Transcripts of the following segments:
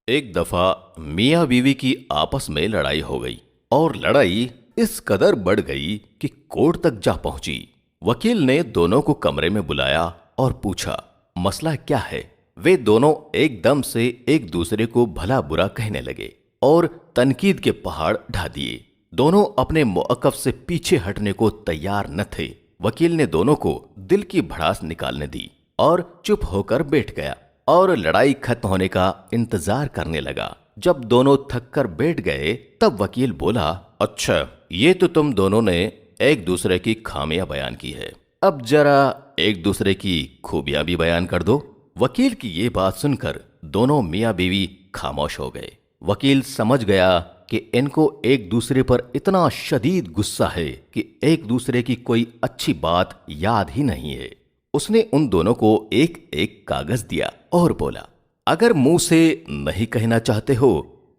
एक दफा मियाँ बीवी की आपस में लड़ाई हो गई और लड़ाई इस कदर बढ़ गई कि कोर्ट तक जा पहुंची। वकील ने दोनों को कमरे में बुलाया और पूछा, मसला क्या है। वे दोनों एकदम से एक दूसरे को भला बुरा कहने लगे और तनकीद के पहाड़ ढा दिए। दोनों अपने मौक़िफ़ से पीछे हटने को तैयार न थे। वकील ने दोनों को दिल की भड़ास निकालने दी और चुप होकर बैठ गया और लड़ाई खत्म होने का इंतजार करने लगा। जब दोनों थक कर बैठ गए तब वकील बोला, अच्छा, ये तो तुम दोनों ने एक दूसरे की खामियां बयान की है, अब जरा एक दूसरे की खूबियां भी बयान कर दो। वकील की ये बात सुनकर दोनों मियाँ बीवी खामोश हो गए। वकील समझ गया कि इनको एक दूसरे पर इतना शदीद गुस्सा है कि एक दूसरे की कोई अच्छी बात याद ही नहीं है। उसने उन दोनों को एक एक कागज दिया और बोला, अगर मुंह से नहीं कहना चाहते हो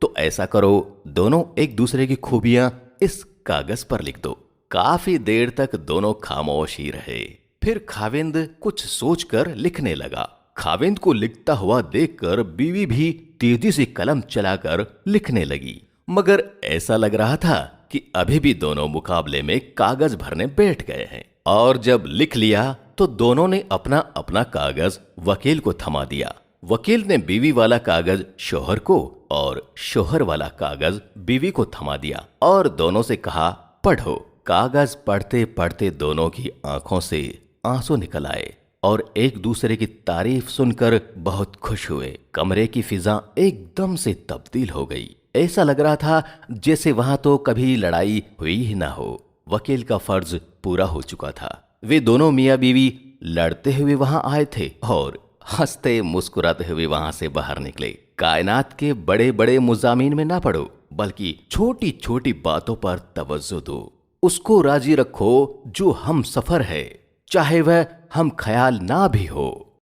तो ऐसा करो, दोनों एक दूसरे की खूबियां इस कागज पर लिख दो। काफी देर तक दोनों खामोश ही रहे। फिर खाविंद कुछ सोचकर लिखने लगा। खाविंद को लिखता हुआ देखकर बीवी भी तेजी से कलम चलाकर लिखने लगी, मगर ऐसा लग रहा था कि अभी भी दोनों मुकाबले में कागज भरने बैठ गए हैं। और जब लिख लिया तो दोनों ने अपना अपना कागज वकील को थमा दिया। वकील ने बीवी वाला कागज शोहर को और शोहर वाला कागज बीवी को थमा दिया और दोनों से कहा, पढ़ो। कागज पढ़ते पढ़ते दोनों की आंखों से आंसू निकल आए और एक दूसरे की तारीफ सुनकर बहुत खुश हुए। कमरे की फिजा एकदम से तब्दील हो गई। ऐसा लग रहा था जैसे वहां तो कभी लड़ाई हुई ही ना हो। वकील का फर्ज पूरा हो चुका था। वे दोनों मियाँ बीवी लड़ते हुए वहां आए थे और हंसते मुस्कुराते हुए वहां से बाहर निकले। कायनात के बड़े बड़े मुज़ामीन में ना पड़ो, बल्कि छोटी छोटी बातों पर तवज्जो दो। उसको राजी रखो जो हम सफर है, चाहे वह हम ख्याल ना भी हो।